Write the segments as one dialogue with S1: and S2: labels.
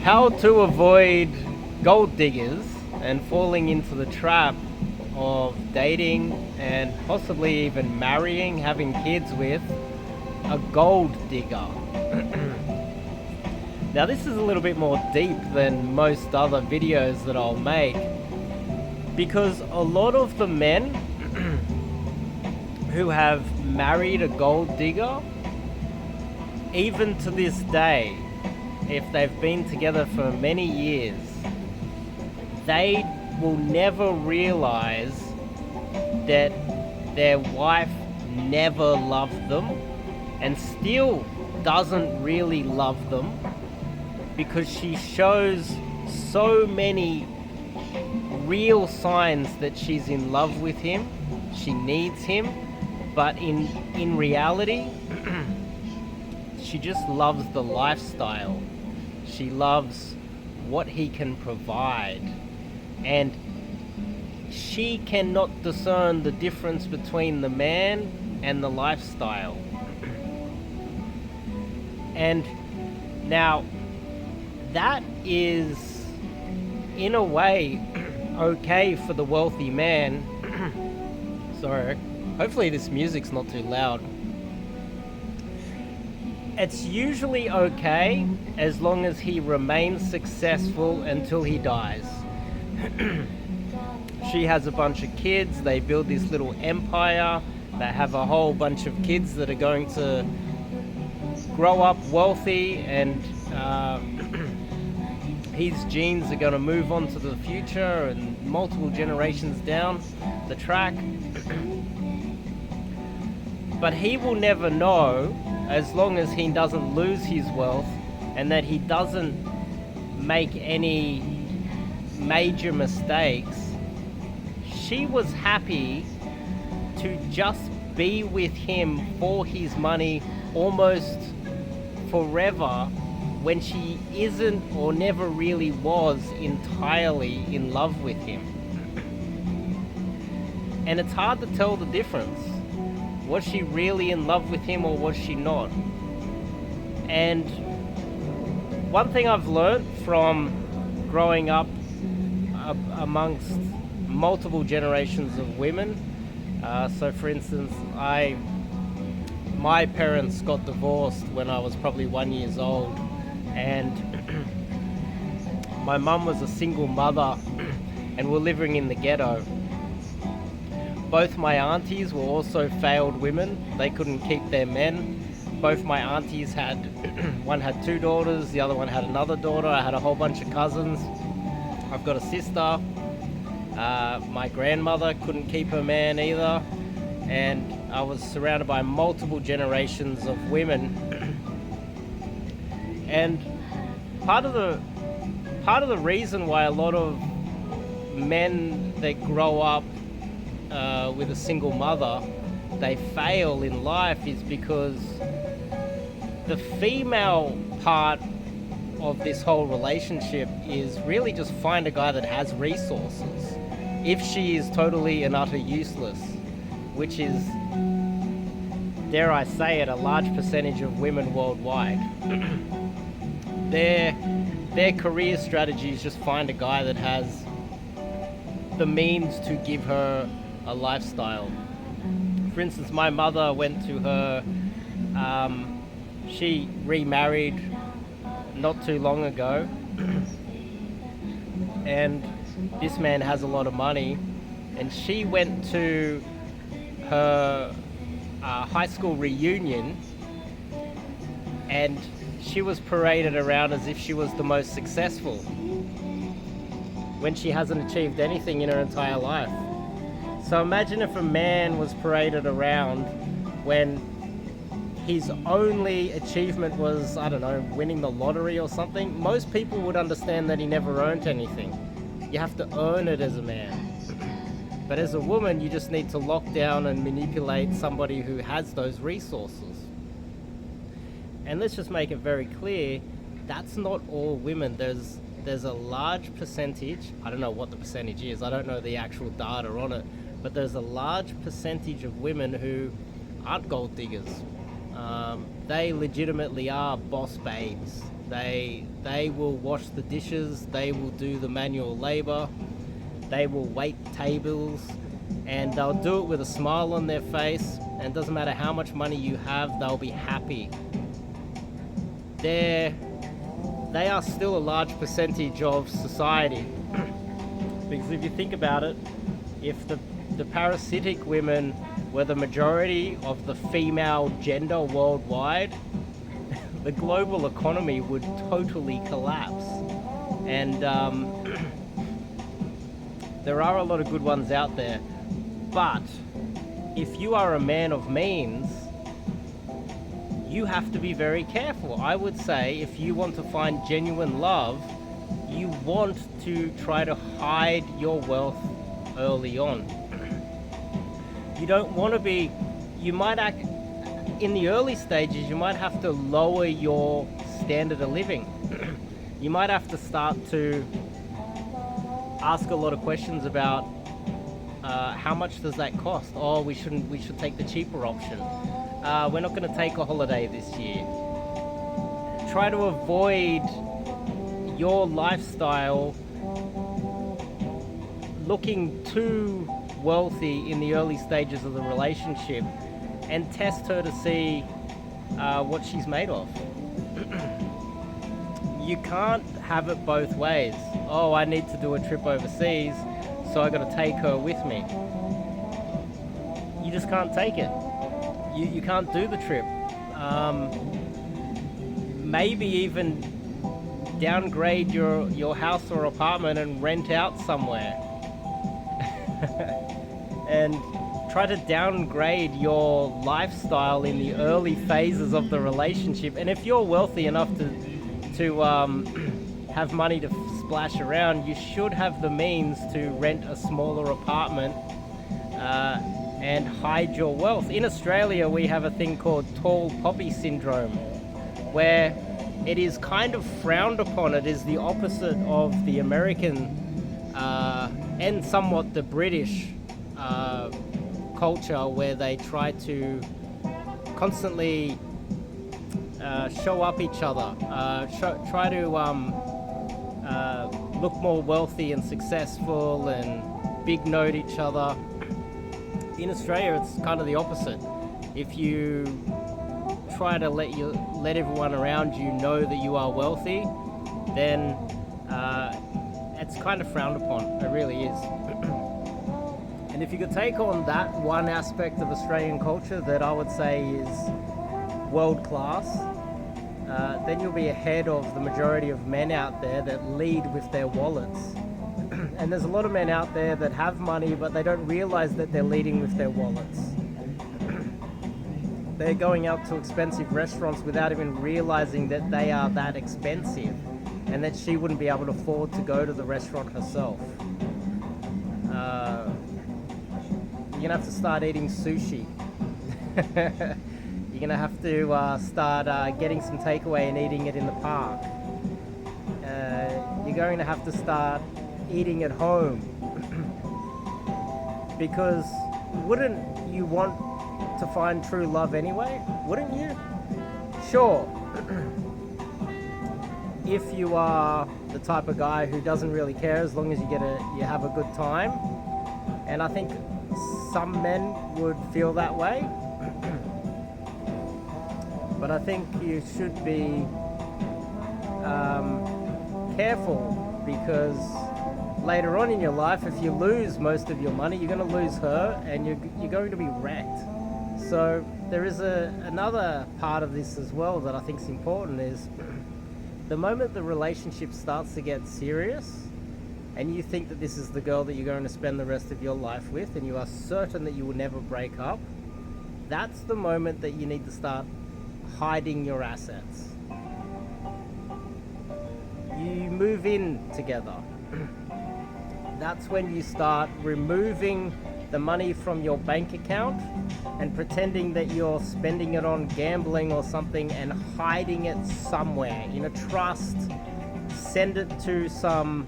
S1: How to avoid gold diggers and falling into the trap of dating and possibly even marrying, having kids with a gold digger. Now, this is a little bit more deep than most other videos that I'll make, because a lot of the men who have married a gold digger, even to this day, if they've been together for many years, they will never realize that their wife never loved them and still doesn't really love them, because she shows so many real signs that she's in love with him, she needs him, but in reality, she just loves the lifestyle. She loves what he can provide, and she cannot discern the difference between the man and the lifestyle. And now, that is, in a way, okay for the wealthy man. Sorry, hopefully this music's not too loud. It's usually okay as long as he remains successful until he dies. She has a bunch of kids, they build this little empire, they have a whole bunch of kids that are going to grow up wealthy, and his genes are going to move on to the future and multiple generations down the track. But he will never know, as long as he doesn't lose his wealth and that he doesn't make any major mistakes. She was happy to just be with him for his money almost forever, when she isn't or never really was entirely in love with him. And it's hard to tell the difference. Was she really in love with him or was she not? And one thing I've learned from growing up amongst multiple generations of women, so for instance, my parents got divorced when I was probably 1 year old, and my mum was a single mother and we're living in the ghetto. Both my aunties were also failed women. They couldn't keep their men. Both my aunties had, one had 2 daughters, the other one had another daughter. I had a whole bunch of cousins. I've got a sister. My grandmother couldn't keep her man either. And I was surrounded by multiple generations of women. And part of the reason why a lot of men that grow up with a single mother, they fail in life, is because the female part of this whole relationship is really just find a guy that has resources. If she is totally and utter useless, which is, dare I say it, a large percentage of women worldwide, their career strategy is just find a guy that has the means to give her a lifestyle. For instance, my mother went to her, she remarried not too long ago, and this man has a lot of money, and she went to her high school reunion, and she was paraded around as if she was the most successful, when she hasn't achieved anything in her entire life. So imagine if a man was paraded around when his only achievement was, I don't know, winning the lottery or something. Most people would understand that he never earned anything. You have to earn it as a man. But as a woman, you just need to lock down and manipulate somebody who has those resources. And let's just make it very clear, that's not all women. There's a large percentage, I don't know what the percentage is, I don't know the actual data on it, but there's a large percentage of women who aren't gold diggers. They legitimately are boss babes. They will wash the dishes, they will do the manual labor, they will wait tables, and they'll do it with a smile on their face, and it doesn't matter how much money you have, they'll be happy. They are still a large percentage of society. Because if you think about it, if the parasitic women were the majority of the female gender worldwide, the global economy would totally collapse. And there are a lot of good ones out there. But if you are a man of means, you have to be very careful. I would say if you want to find genuine love, you want to try to hide your wealth early on. You don't want to be, you might act, in the early stages, you might have to lower your standard of living. You might have to start to ask a lot of questions about how much does that cost? Oh, we should take the cheaper option. We're not going to take a holiday this year. Try to avoid your lifestyle looking too wealthy in the early stages of the relationship, and test her to see what she's made of. You can't have it both ways. Oh, I need to do a trip overseas, so I got to take her with me. You just can't take it. You can't do the trip. Maybe even downgrade your house or apartment and rent out somewhere. And try to downgrade your lifestyle in the early phases of the relationship. And if you're wealthy enough to have money to splash around, you should have the means to rent a smaller apartment and hide your wealth. In Australia, we have a thing called tall poppy syndrome, where it is kind of frowned upon. It is the opposite of the American and somewhat the British culture, where they try to constantly show up each other, try to look more wealthy and successful and big note each other. In Australia, it's kind of the opposite. If you try to let everyone around you know that you are wealthy, then it's kind of frowned upon. It really is. And if you could take on that one aspect of Australian culture that I would say is world class, then you'll be ahead of the majority of men out there that lead with their wallets. And there's a lot of men out there that have money, but they don't realize that they're leading with their wallets. They're going out to expensive restaurants without even realizing that they are that expensive, and that she wouldn't be able to afford to go to the restaurant herself. You're gonna have to start eating sushi. You're gonna have to start getting some takeaway and eating it in the park. You're going to have to start eating at home. Because wouldn't you want to find true love anyway? Wouldn't you? Sure. If you are the type of guy who doesn't really care as long as you have a good time, and I think some men would feel that way, but I think you should be careful, because later on in your life, if you lose most of your money, you're going to lose her, and you're going to be wrecked. So there is another part of this as well that I think is important, is the moment the relationship starts to get serious and you think that this is the girl that you're going to spend the rest of your life with, and you are certain that you will never break up, that's the moment that you need to start hiding your assets. You move in together. That's when you start removing the money from your bank account and pretending that you're spending it on gambling or something, and hiding it somewhere in a trust. Send it to some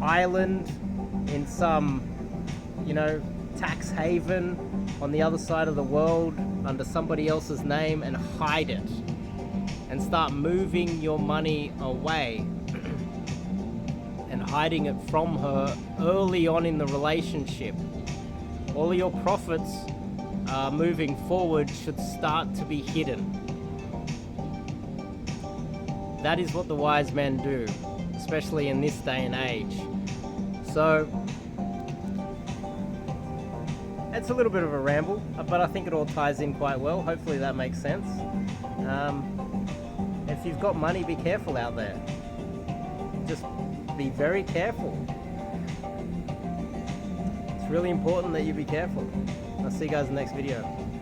S1: island in some, tax haven on the other side of the world under somebody else's name, and hide it. and start moving your money away and hiding it from her early on in the relationship. All of your profits moving forward should start to be hidden. That is what the wise men do, especially in this day and age. So it's a little bit of a ramble, but I think it all ties in quite well. Hopefully that makes sense. If you've got money, be careful out there. Just be very careful. It's really important that you be careful. I'll see you guys in the next video.